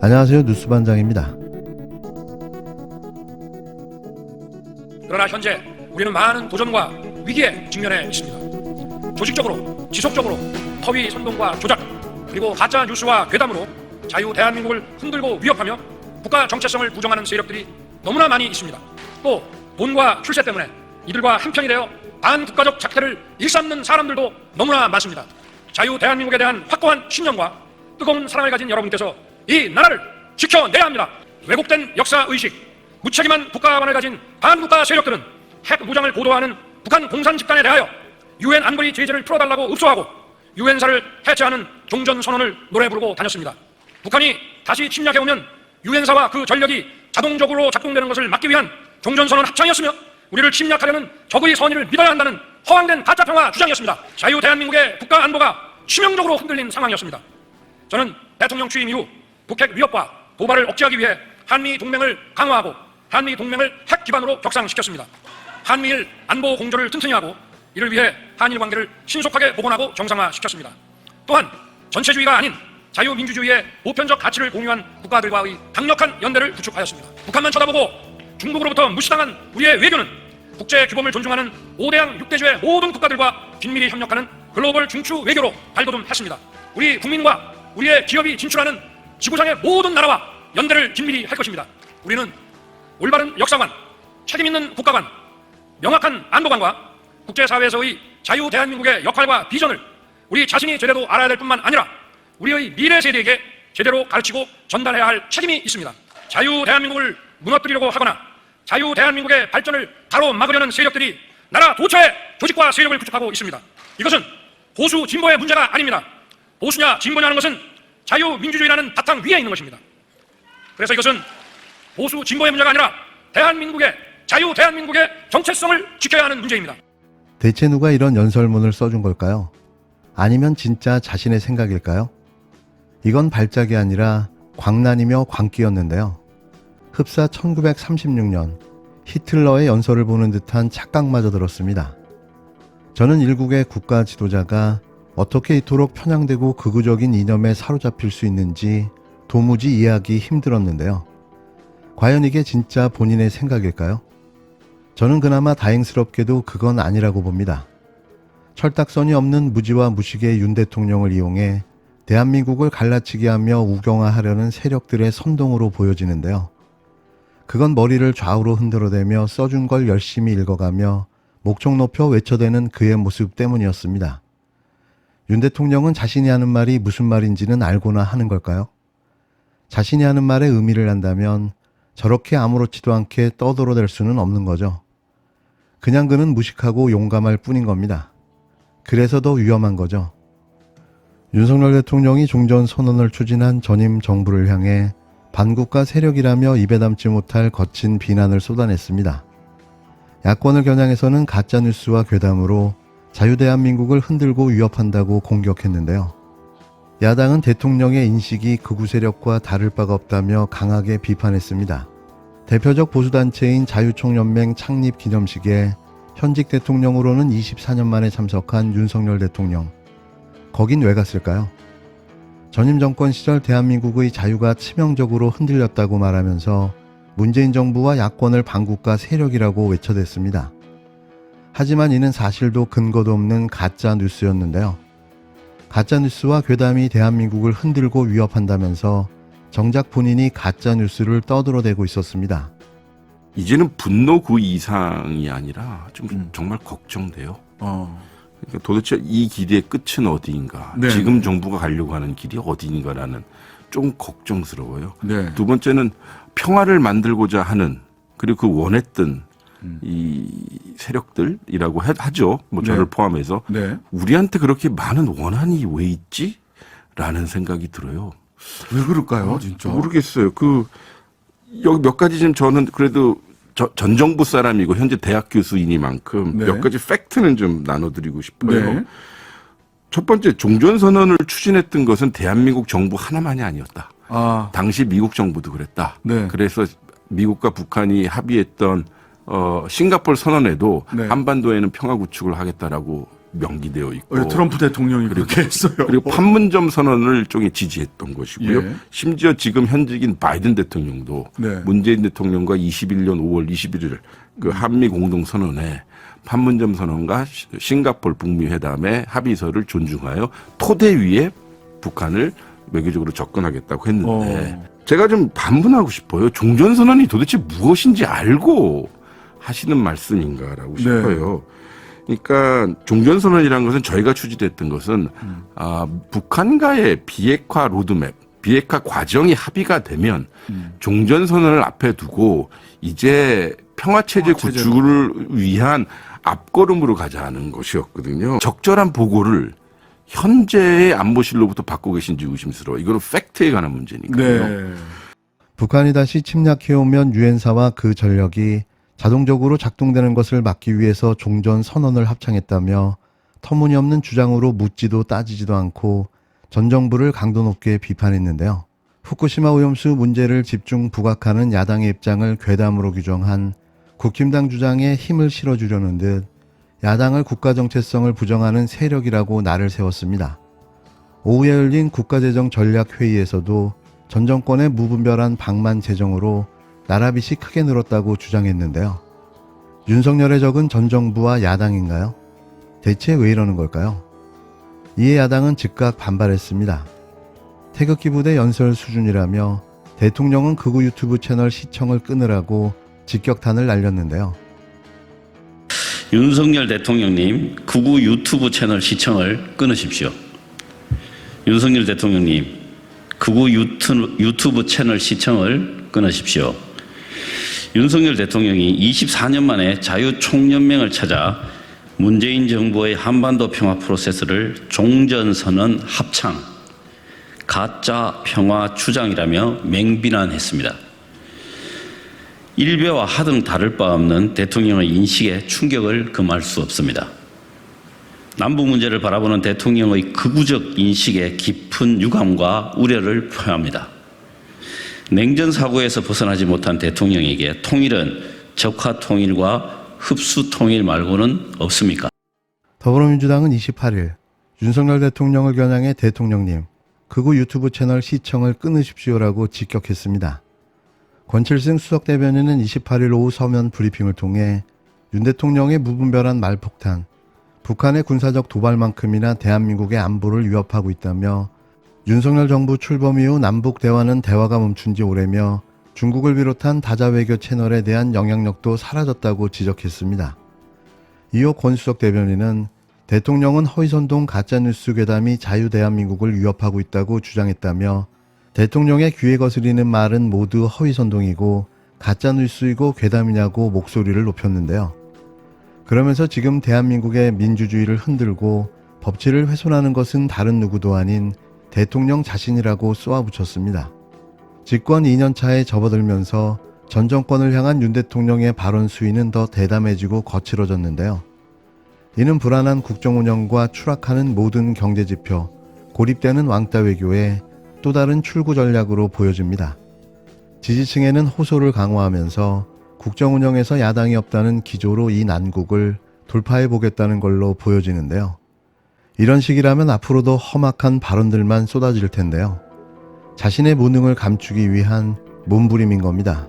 안녕하세요. 뉴스반장입니다. 그러나 현재 우리는 많은 도전과 위기에 직면해 있습니다. 조직적으로, 지속적으로 허위 선동과 조작, 그리고 가짜 뉴스와 괴담으로 자유 대한민국을 흔들고 위협하며 국가 정체성을 부정하는 세력들이 너무나 많이 있습니다. 또 돈과 출세 때문에 이들과 한편이 되어 반국가적 작태를 일삼는 사람들도 너무나 많습니다. 자유 대한민국에 대한 확고한 신념과 뜨거운 사랑을 가진 여러분께서 이 나라를 지켜내야 합니다. 왜곡된 역사의식, 무책임한 국가관을 가진 반국가 세력들은 핵 무장을 보도하는 북한 공산 집단에 대하여 유엔 안보리 제재를 풀어달라고 읍소하고 유엔사를 해체하는 종전선언을 노래 부르고 다녔습니다. 북한이 다시 침략해오면 유엔사와 그 전력이 자동적으로 작동되는 것을 막기 위한 종전선언 합창이었으며 우리를 침략하려는 적의 선의를 믿어야 한다는 허황된 가짜평화 주장이었습니다. 자유 대한민국의 국가 안보가 치명적으로 흔들린 상황이었습니다. 저는 대통령 취임 이후 북핵 위협과 도발을 억제하기 위해 한미 동맹을 강화하고 한미 동맹을 핵 기반으로 격상시켰습니다. 한미일 안보 공조를 튼튼히 하고 이를 위해 한일 관계를 신속하게 복원하고 정상화시켰습니다. 또한 전체주의가 아닌 자유민주주의의 보편적 가치를 공유한 국가들과의 강력한 연대를 구축하였습니다. 북한만 쳐다보고 중국으로부터 무시당한 우리의 외교는 국제 규범을 존중하는 5대양 6대주의 모든 국가들과 긴밀히 협력하는 글로벌 중추 외교로 발돋움했습니다. 우리 국민과 우리의 기업이 진출하는 지구상의 모든 나라와 연대를 긴밀히 할 것입니다. 우리는 올바른 역사관, 책임있는 국가관, 명확한 안보관과 국제사회에서의 자유 대한민국의 역할과 비전을 우리 자신이 제대로 알아야 될 뿐만 아니라 우리의 미래 세대에게 제대로 가르치고 전달해야 할 책임이 있습니다. 자유 대한민국을 무너뜨리려고 하거나 자유 대한민국의 발전을 가로막으려는 세력들이 나라 도처에 조직과 세력을 구축하고 있습니다. 이것은 보수 진보의 문제가 아닙니다. 보수냐 진보냐는 것은 자유민주주의라는 바탕 위에 있는 것입니다. 그래서 이것은 보수 진보의 문제가 아니라 대한민국의 자유 대한민국의 정체성을 지켜야 하는 문제입니다. 대체 누가 이런 연설문을 써준 걸까요? 아니면 진짜 자신의 생각일까요? 이건 발작이 아니라 광란이며 광기였는데요. 흡사 1936년 히틀러의 연설을 보는 듯한 착각마저 들었습니다. 저는 일국의 국가 지도자가 어떻게 이토록 편향되고 극우적인 이념에 사로잡힐 수 있는지 도무지 이해하기 힘들었는데요. 과연 이게 진짜 본인의 생각일까요? 저는 그나마 다행스럽게도 그건 아니라고 봅니다. 철딱선이 없는 무지와 무식의 윤 대통령을 이용해 대한민국을 갈라치게 하며 우경화하려는 세력들의 선동으로 보여지는데요. 그건 머리를 좌우로 흔들어대며 써준 걸 열심히 읽어가며 목청 높여 외쳐대는 그의 모습 때문이었습니다. 윤 대통령은 자신이 하는 말이 무슨 말인지는 알고나 하는 걸까요? 자신이 하는 말에 의미를 안다면 저렇게 아무렇지도 않게 떠들어댈 수는 없는 거죠. 그냥 그는 무식하고 용감할 뿐인 겁니다. 그래서 더 위험한 거죠. 윤석열 대통령이 종전선언을 추진한 전임 정부를 향해 반국가 세력이라며 입에 담지 못할 거친 비난을 쏟아냈습니다. 야권을 겨냥해서는 가짜뉴스와 괴담으로 자유대한민국을 흔들고 위협한다고 공격했는데요. 야당은 대통령의 인식이 극우 세력과 다를 바가 없다며 강하게 비판했습니다. 대표적 보수단체인 자유총연맹 창립 기념식에 현직 대통령으로는 24년 만에 참석한 윤석열 대통령. 거긴 왜 갔을까요? 전임 정권 시절 대한민국의 자유가 치명적으로 흔들렸다고 말하면서 문재인 정부와 야권을 반국가 세력이라고 외쳐댔습니다. 하지만 이는 사실도 근거도 없는 가짜 뉴스였는데요. 가짜 뉴스와 괴담이 대한민국을 흔들고 위협한다면서 정작 본인이 가짜 뉴스를 떠들어대고 있었습니다. 이제는 분노 그 이상이 아니라 좀 정말 걱정돼요. 그러니까 도대체 이 길의 끝은 어디인가? 네. 지금 정부가 가려고 하는 길이 어디인가라는 좀 걱정스러워요. 네. 두 번째는 평화를 만들고자 하는 그리고 그 원했던 이 세력들이라고 하죠. 뭐 저를 네. 포함해서 네. 우리한테 그렇게 많은 원한이 왜 있지? 라는 생각이 들어요. 왜 그럴까요, 진짜? 모르겠어요. 여기 몇 가지 좀 저는 그래도 전 정부 사람이고 현재 대학 교수이니만큼 네. 몇 가지 팩트는 좀 나눠드리고 싶어요. 네. 첫 번째, 종전선언을 추진했던 것은 대한민국 정부 하나만이 아니었다. 당시 미국 정부도 그랬다. 네. 그래서 미국과 북한이 합의했던 싱가포르 선언에도 네. 한반도에는 평화 구축을 하겠다라고 명기되어 있고 트럼프 대통령이 그렇게 했어요. 그리고 판문점 선언을 일종의 지지했던 것이고요. 예. 심지어 지금 현직인 바이든 대통령도 네. 문재인 대통령과 21년 5월 21일 그 한미 공동 선언에 판문점 선언과 싱가포르 북미 회담의 합의서를 존중하여 토대 위에 북한을 외교적으로 접근하겠다고 했는데 제가 좀 반문하고 싶어요. 종전선언이 도대체 무엇인지 알고 하시는 말씀인가라고 싶어요. 그러니까 종전선언이라는 것은 저희가 추진했던 것은 북한과의 비핵화 로드맵, 비핵화 과정이 합의가 되면 종전선언을 앞에 두고 이제 평화체제 구축을 위한 앞걸음으로 가자는 것이었거든요. 적절한 보고를 현재의 안보실로부터 받고 계신지 의심스러워. 이거는 팩트에 관한 문제니까요. 네. 북한이 다시 침략해오면 유엔사와 그 전력이 자동적으로 작동되는 것을 막기 위해서 종전 선언을 합창했다며 터무니없는 주장으로 묻지도 따지지도 않고 전 정부를 강도 높게 비판했는데요. 후쿠시마 오염수 문제를 집중 부각하는 야당의 입장을 괴담으로 규정한 국힘당 주장에 힘을 실어주려는 듯 야당을 국가 정체성을 부정하는 세력이라고 날을 세웠습니다. 오후에 열린 국가재정전략회의에서도 전 정권의 무분별한 방만 재정으로 나라빚이 크게 늘었다고 주장했는데요. 윤석열의 적은 전 정부와 야당인가요? 대체 왜 이러는 걸까요? 이에 야당은 즉각 반발했습니다. 태극기 부대 연설 수준이라며 대통령은 극우 유튜브 채널 시청을 끊으라고 직격탄을 날렸는데요. 윤석열 대통령님, 극우 유튜브 채널 시청을 끊으십시오. 윤석열 대통령님, 극우 유튜브 채널 시청을 끊으십시오. 윤석열 대통령이 24년 만에 자유총연맹을 찾아 문재인 정부의 한반도 평화 프로세스를 종전선언 합창, 가짜 평화 주장이라며 맹비난했습니다. 일베와 하등 다를 바 없는 대통령의 인식에 충격을 금할 수 없습니다. 남북 문제를 바라보는 대통령의 극우적 인식에 깊은 유감과 우려를 표합니다. 냉전 사고에서 벗어나지 못한 대통령에게 통일은 적화 통일과 흡수 통일 말고는 없습니까? 더불어민주당은 28일 윤석열 대통령을 겨냥해 대통령님, 극우 유튜브 채널 시청을 끊으십시오라고 직격했습니다. 권칠승 수석 대변인은 28일 오후 서면 브리핑을 통해 윤 대통령의 무분별한 말폭탄, 북한의 군사적 도발만큼이나 대한민국의 안보를 위협하고 있다며 윤석열 정부 출범 이후 남북 대화는 대화가 멈춘 지 오래며 중국을 비롯한 다자 외교 채널에 대한 영향력도 사라졌다고 지적했습니다. 이후 권 수석 대변인은 대통령은 허위선동 가짜뉴스 괴담이 자유대한민국을 위협하고 있다고 주장했다며 대통령의 귀에 거스리는 말은 모두 허위선동이고 가짜뉴스이고 괴담이냐고 목소리를 높였는데요. 그러면서 지금 대한민국의 민주주의를 흔들고 법치를 훼손하는 것은 다른 누구도 아닌 대통령 자신이라고 쏘아붙였습니다. 집권 2년차에 접어들면서 전 정권을 향한 윤 대통령의 발언 수위는 더 대담해지고 거칠어졌는데요. 이는 불안한 국정 운영과 추락하는 모든 경제지표, 고립되는 왕따 외교에 또 다른 출구 전략으로 보여집니다. 지지층에는 호소를 강화하면서 국정 운영에서 야당이 없다는 기조로 이 난국을 돌파해 보겠다는 걸로 보여지는데요. 이런 식이라면 앞으로도 험악한 발언들만 쏟아질 텐데요. 자신의 무능을 감추기 위한 몸부림인 겁니다.